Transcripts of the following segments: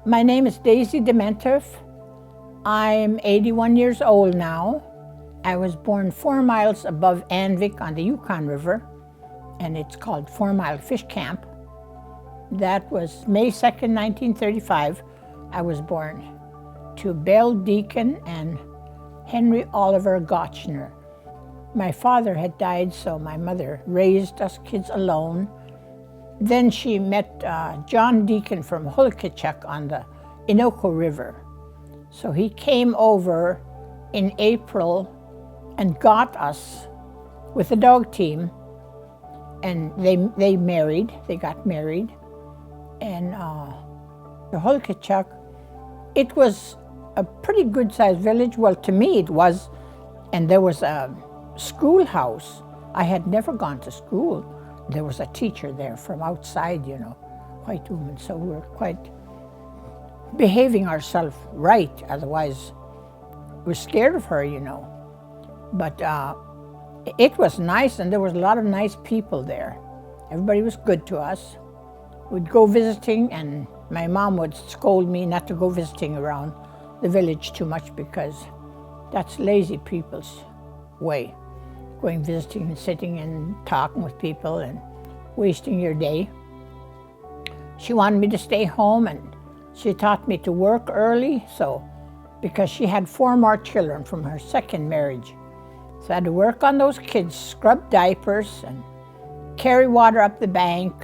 My name is Demientieff. I'm 81 years old now. I was born 4 miles above Anvik on the Yukon River, and it's called 4 Mile Fish Camp. That was May 2nd, 1935. I was born to Belle Deacon and Henry Oliver Gotchner. My father had died, so my mother raised us kids alone. Then she met John Deacon from Hulkachuk on the Inoko River. So he came over in April and got us with a dog team, and they got married. And the Hulkachuk, it was a pretty good-sized village. Well, to me it was, and there was a schoolhouse. I had never gone to school. There was a teacher there from outside, white woman, so we were quite behaving ourselves right, otherwise we're scared of her, But it was nice, and there was a lot of nice people there. Everybody was good to us. We'd go visiting, and my mom would scold me not to go visiting around the village too much because that's lazy people's way. Going visiting and sitting and talking with people and wasting your day. She wanted me to stay home, and she taught me to work early, because she had 4 more children from her second marriage. So I had to work on those kids, scrub diapers and carry water up the bank.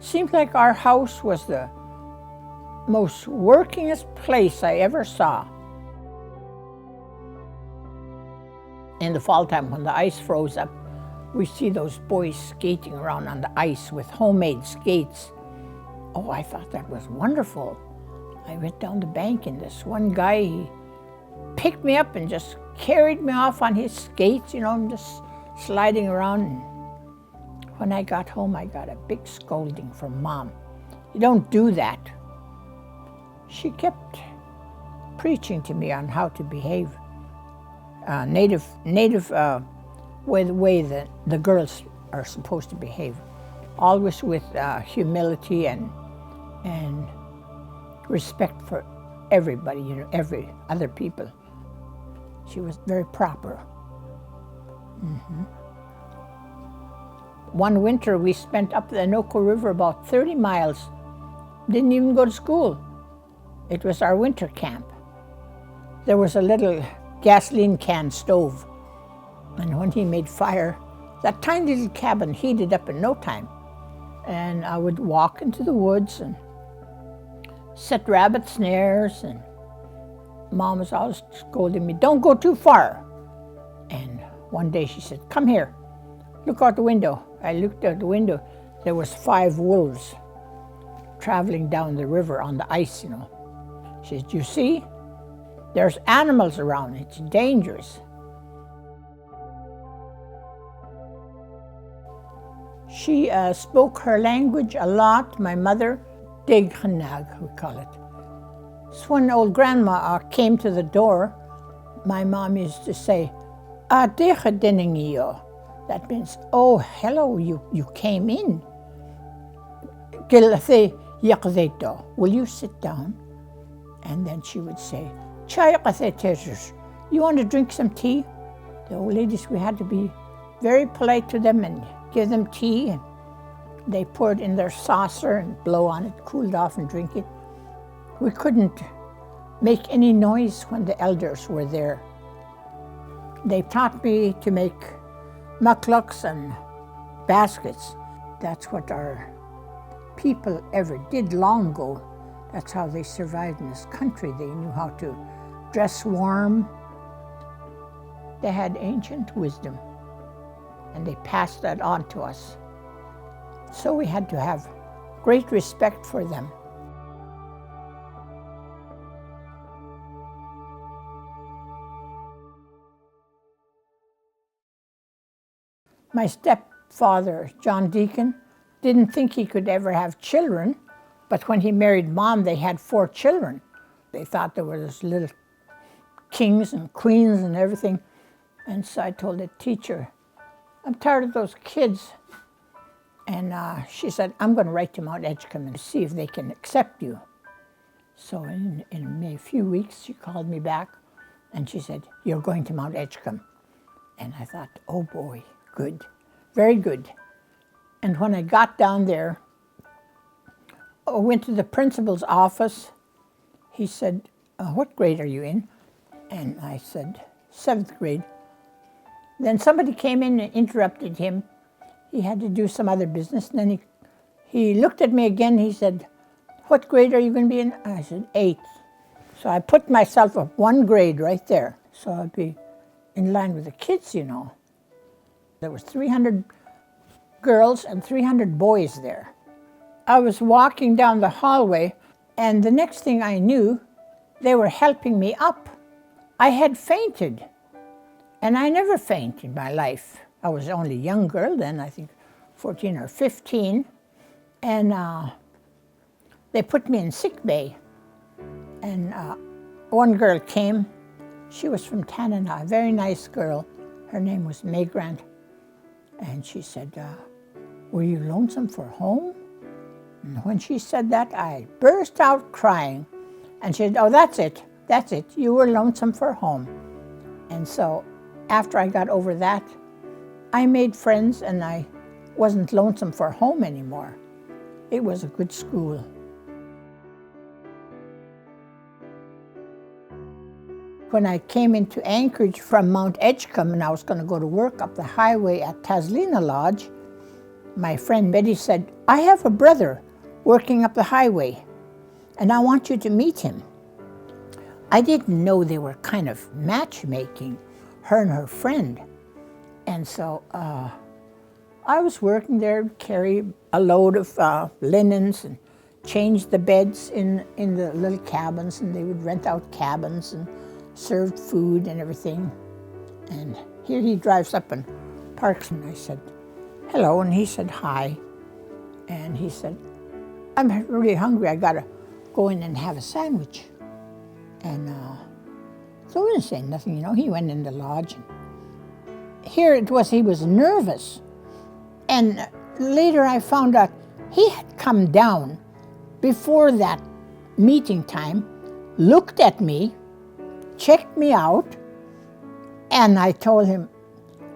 Seemed like our house was the most workingest place I ever saw. In the fall time, when the ice froze up, we see those boys skating around on the ice with homemade skates. Oh, I thought that was wonderful. I went down the bank, and this one guy, he picked me up and just carried me off on his skates, just sliding around. And when I got home, I got a big scolding from Mom. You don't do that. She kept preaching to me on how to behave. Native way the way that the girls are supposed to behave, always with humility and respect for everybody, every other people. She was very proper. One winter we spent up the Inoko River about 30 miles. Didn't even go to school. It was our winter camp. There was a little gasoline can stove, and when he made fire, that tiny little cabin heated up in no time. And I would walk into the woods and set rabbit snares, and Mom was always scolding me, don't go too far. And one day she said, come here, look out the window. I looked out the window. There was 5 wolves traveling down the river on the ice, She said, you see? There's animals around, it's dangerous. She spoke her language a lot, my mother, Deghanag, we call it. So when old grandma came to the door, my mom used to say, Deghadeningio. That means, oh, hello, you came in. Gilthe yakzeto, will you sit down? And then she would say, you want to drink some tea? The old ladies, we had to be very polite to them and give them tea. And they pour it in their saucer and blow on it, cool it off and drink it. We couldn't make any noise when the elders were there. They taught me to make mucklucks and baskets. That's what our people ever did long ago. That's how they survived in this country. They knew how to dress warm. They had ancient wisdom, and they passed that on to us. So we had to have great respect for them. My stepfather, John Deacon, didn't think he could ever have children, but when he married Mom, they had 4 children. They thought there were these little kings and queens and everything. And so I told the teacher, I'm tired of those kids. And she said, I'm going to write to Mount Edgecombe and see if they can accept you. So in a few weeks, she called me back and she said, "You're going to Mount Edgecombe." And I thought, oh boy, good, very good. And when I got down there, I went to the principal's office. He said, "What grade are you in?" And I said, "7th grade." Then somebody came in and interrupted him. He had to do some other business. And then he looked at me again. He said, "What grade are you going to be in?" I said, 8th. So I put myself up 1 grade right there. So I'd be in line with the kids, you know. There was 300 girls and 300 boys there. I was walking down the hallway, and the next thing I knew, they were helping me up. I had fainted, and I never faint in my life. I was only a young girl then, I think 14 or 15, and they put me in sick bay. And one girl came. She was from Tanana, a very nice girl. Her name was May Grant. And she said, "Were you lonesome for home?" And when she said that, I burst out crying. And she said, "Oh, that's it. You were lonesome for home." And so after I got over that, I made friends and I wasn't lonesome for home anymore. It was a good school. When I came into Anchorage from Mount Edgecombe and I was going to go to work up the highway at Taslina Lodge, my friend Betty said, "I have a brother working up the highway and I want you to meet him." I didn't know they were kind of matchmaking, her and her friend. And so I was working there, carry a load of linens and change the beds in the little cabins, and they would rent out cabins and served food and everything. And here he drives up and parks, and I said, "Hello," and he said, "Hi." And he said, "I'm really hungry, I gotta go in and have a sandwich." And so we didn't say nothing, you know. He went in the lodge. And here it was, he was nervous. And later I found out he had come down before that meeting time, looked at me, checked me out, and I told him,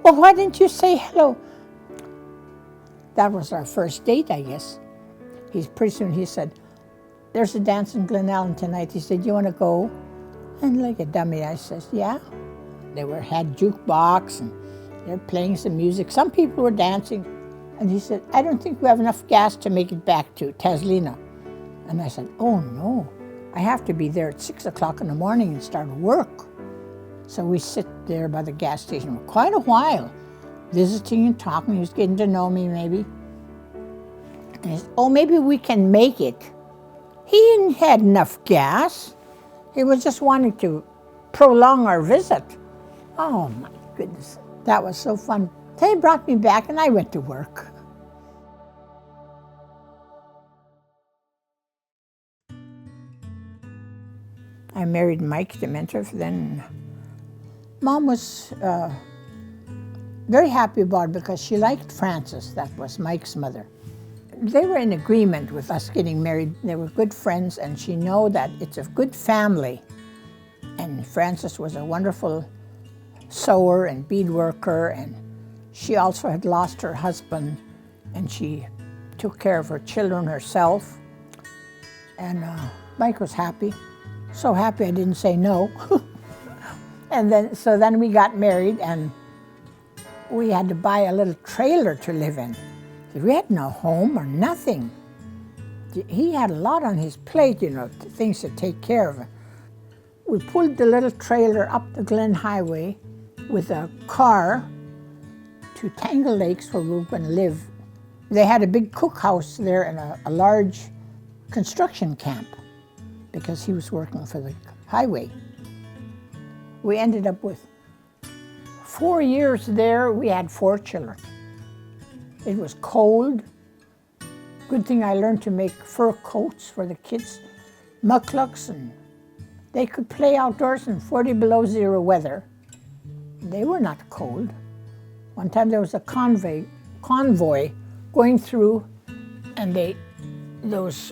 "Well, why didn't you say hello?" That was our first date, I guess. Pretty soon he said, "There's a dance in Glen Allen tonight." He said, "You want to go?" And like a dummy, I says, "Yeah." They had jukebox and they're playing some music. Some people were dancing. And he said, "I don't think we have enough gas to make it back to Taslina." And I said, "Oh no, I have to be there at 6 o'clock in the morning and start work." So we sit there by the gas station for quite a while, visiting and talking. He was getting to know me maybe. And he said, "Oh, maybe we can make it." He had enough gas. He was just wanting to prolong our visit. Oh my goodness, that was so fun. They brought me back and I went to work. I married Mike Demientieff then. Mom was very happy about it because she liked Frances, that was Mike's mother. They were in agreement with us getting married. They were good friends, and she knew that it's a good family. And Frances was a wonderful sewer and bead worker, and she also had lost her husband, and she took care of her children herself. And Mike was happy, so happy I didn't say no. And then we got married, and we had to buy a little trailer to live in. We had no home or nothing. He had a lot on his plate, you know, things to take care of. We pulled the little trailer up the Glen Highway with a car to Tangle Lakes, where we were going to live. They had a big cookhouse there and a large construction camp because he was working for the highway. We ended up with 4 years there. We had 4 children. It was cold. Good thing I learned to make fur coats for the kids, mucklucks, and they could play outdoors in 40 below zero weather. They were not cold. One time there was a convoy going through, and those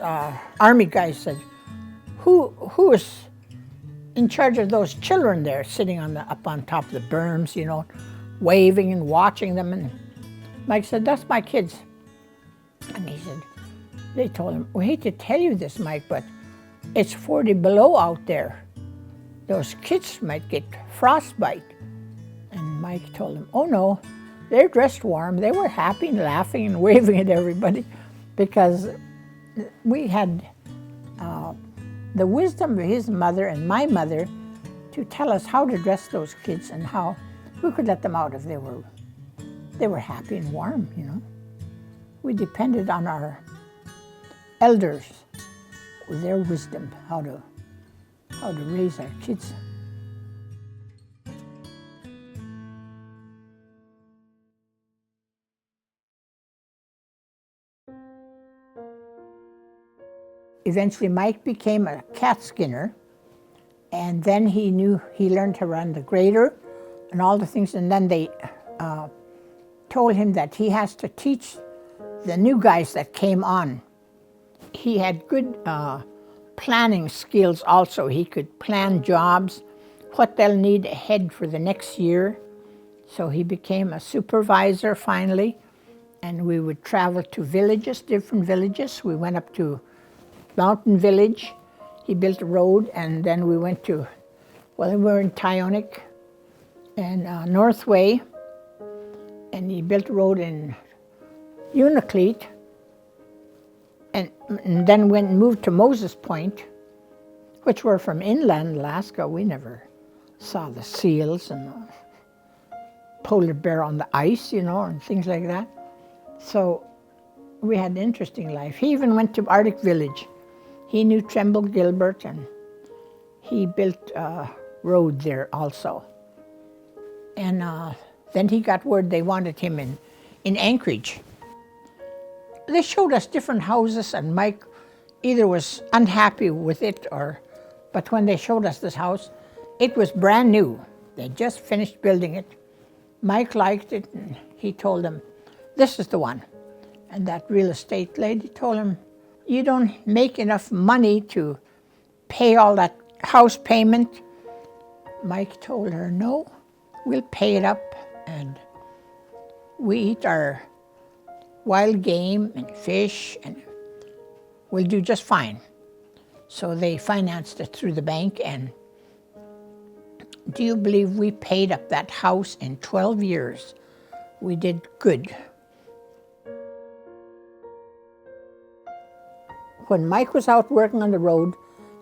army guys said, who was in charge of those children there, sitting up on top of the berms, you know, waving and watching them. And Mike said, "That's my kids." And he said, they told him, "We hate to tell you this, Mike, but it's 40 below out there. Those kids might get frostbite." And Mike told him, "Oh no, they're dressed warm." They were happy and laughing and waving at everybody because we had the wisdom of his mother and my mother to tell us how to dress those kids and how we could let them out if they were happy and warm, you know. We depended on our elders with their wisdom how to raise our kids. Eventually, Mike became a cat skinner, and then he learned to run the grader and all the things, and then they told him that he has to teach the new guys that came on. He had good planning skills also. He could plan jobs, what they'll need ahead for the next year. So he became a supervisor finally, and we would travel to villages, different villages. We went up to Mountain Village. He built a road, and then we went to, well, we were in Tyonik and Northway, and he built a road in Unalakleet, and then went and moved to Moses Point, which were from inland Alaska. We never saw the seals and the polar bear on the ice, you know, and things like that. So we had an interesting life. He even went to Arctic Village. He knew Tremble Gilbert, and he built a road there also. And then he got word they wanted him in Anchorage. They showed us different houses, and Mike either was unhappy with it but when they showed us this house, it was brand new. They just finished building it. Mike liked it, and he told them, "This is the one." And that real estate lady told him, "You don't make enough money to pay all that house payment." Mike told her, "No, we'll pay it up, and we eat our wild game and fish, and we'll do just fine." So they financed it through the bank, and do you believe we paid up that house in 12 years? We did good. When Mike was out working on the road,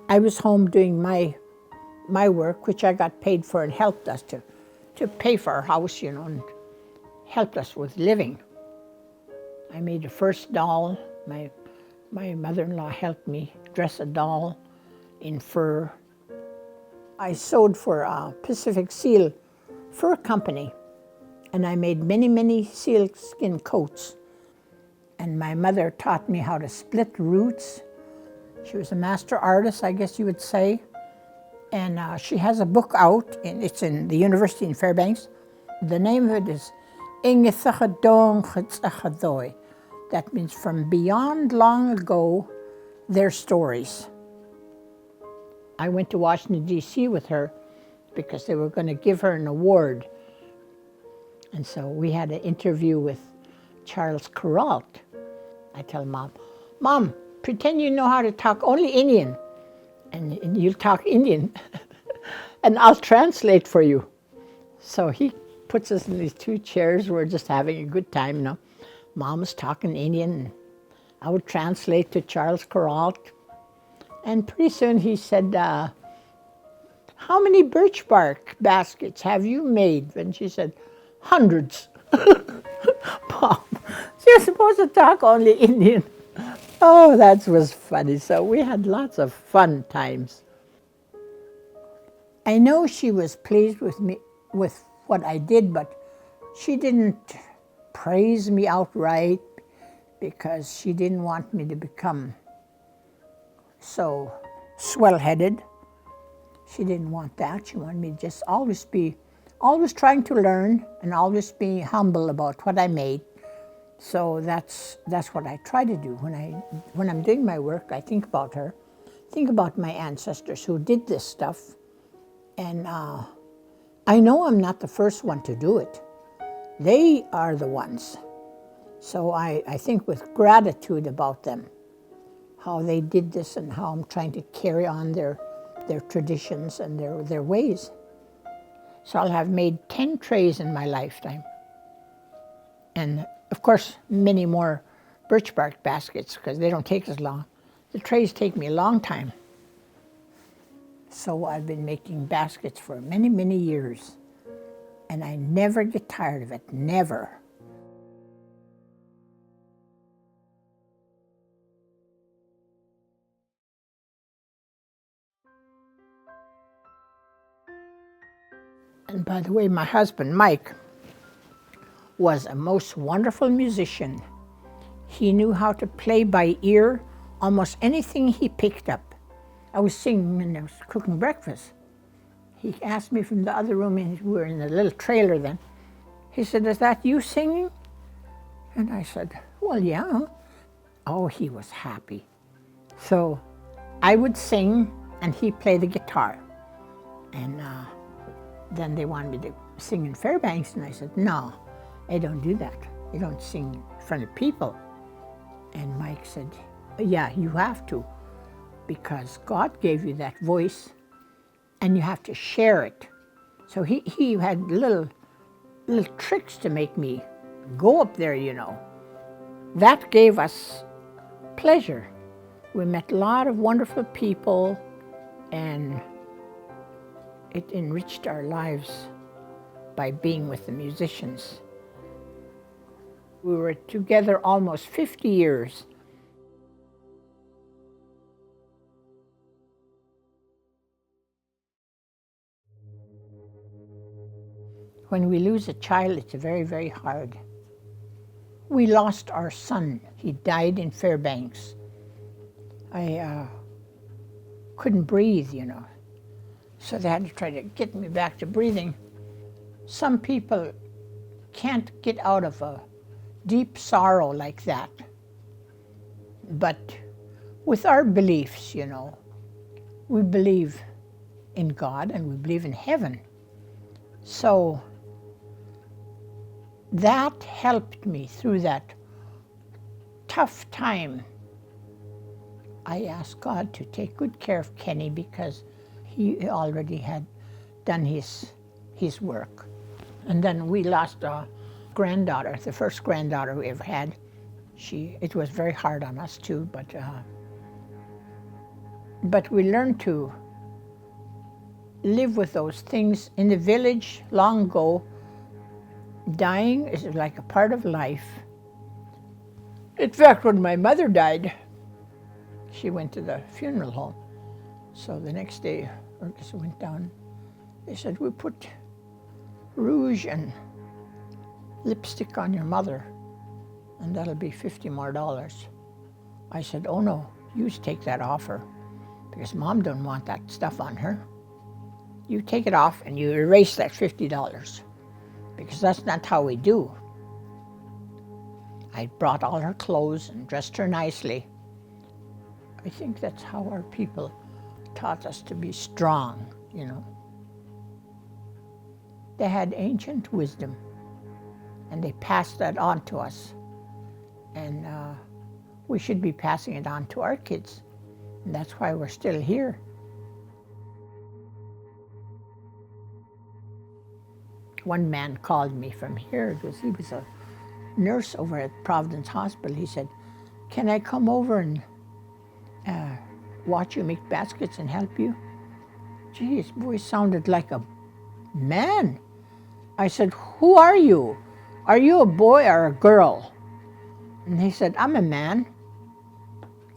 I was home doing my work, which I got paid for, and helped us to pay for our house, you know, and helped us with living. I made the first doll. My mother-in-law helped me dress a doll in fur. I sewed for a Pacific Seal Fur Company, and I made many, many sealskin coats. And my mother taught me how to split roots. She was a master artist, I guess you would say. And she has a book out, and it's in the university in Fairbanks. The name of it is Ingethachadong Chetzachadoy. That means from beyond long ago, their stories. I went to Washington, D.C. with her because they were going to give her an award. And so we had an interview with Charles Kuralt. I tell Mom, "Mom, pretend you know how to talk only Indian, and you'll talk Indian, and I'll translate for you." So he puts us in these two chairs. We're just having a good time, you know. Mom's talking Indian, and I would translate to Charles Kuralt. And pretty soon he said, "How many birch bark baskets have you made?" And she said, "Hundreds." Mom, you're supposed to talk only Indian. Oh, that was funny. So we had lots of fun times. I know she was pleased with me, with what I did, but she didn't praise me outright because she didn't want me to become so swell-headed. She didn't want that. She wanted me to just always trying to learn and always be humble about what I made. So that's what I try to do. When I'm doing my work, I think about her, think about my ancestors who did this stuff, and I know I'm not the first one to do it. They are the ones. So I think with gratitude about them, how they did this and how I'm trying to carry on their traditions and their ways. So I'll have made 10 trays in my lifetime. And of course, many more birch bark baskets because they don't take as long. The trays take me a long time. So I've been making baskets for many, many years. And I never get tired of it, never. And by the way, my husband, Mike, was a most wonderful musician. He knew how to play by ear almost anything he picked up. I was singing when I was cooking breakfast. He asked me from the other room, and we were in a little trailer then. He said, "Is that you singing?" And I said, "Well, yeah." Oh, he was happy. So I would sing, and he played the guitar. And then they wanted me to sing in Fairbanks, and I said, "No, I don't do that. I don't sing in front of people." And Mike said, "Yeah, you have to, because God gave you that voice, and you have to share it." So he had little tricks to make me go up there, you know. That gave us pleasure. We met a lot of wonderful people, and it enriched our lives by being with the musicians. We were together almost 50 years. When we lose a child, it's very, very hard. We lost our son. He died in Fairbanks. I couldn't breathe, you know. So they had to try to get me back to breathing. Some people can't get out of a deep sorrow like that. But with our beliefs, you know, we believe in God and we believe in heaven. So that helped me through that tough time. I asked God to take good care of Kenny because he already had done his work. And then we lost a granddaughter, the first granddaughter we ever had. It was very hard on us too, but we learned to live with those things. In the village long ago, dying is like a part of life. In fact, when my mother died, she went to the funeral home. So the next day, Urgus went down. They said, "We put rouge and lipstick on your mother, and that'll be $50 more." I said, "Oh no, you take that off her, because Mom don't want that stuff on her. You take it off and you erase that $50, because that's not how we do." I brought all her clothes and dressed her nicely. I think that's how our people taught us to be strong, you know. They had ancient wisdom, and they passed that on to us. And we should be passing it on to our kids. And that's why we're still here. One man called me from here because he was a nurse over at Providence Hospital. He said, "Can I come over and watch you make baskets and help you?" Gee, his voice sounded like a man. I said, "Who are you? Are you a boy or a girl?" And he said, "I'm a man."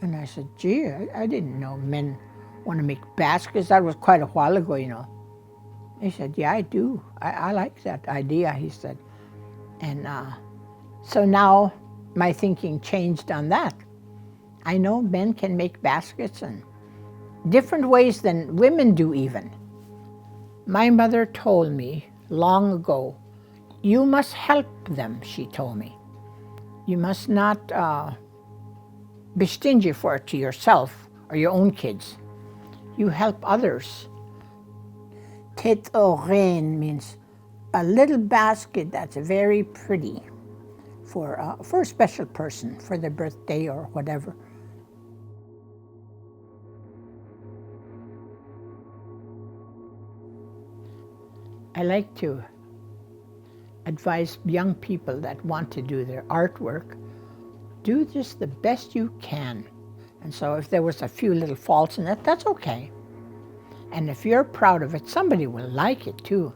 And I said, "Gee, I didn't know men want to make baskets. That was quite a while ago, you know." He said, "Yeah, I do. I like that idea," he said. And so now my thinking changed on that. I know men can make baskets in different ways than women do even. My mother told me long ago, "You must help them," she told me. "You must not be stingy for it to yourself or your own kids. You help others. Tête oreille means a little basket that's very pretty for a special person, for their birthday or whatever. I like to advise young people that want to do their artwork, do just the best you can. And so if there was a few little faults in it, that's okay. And if you're proud of it, somebody will like it too.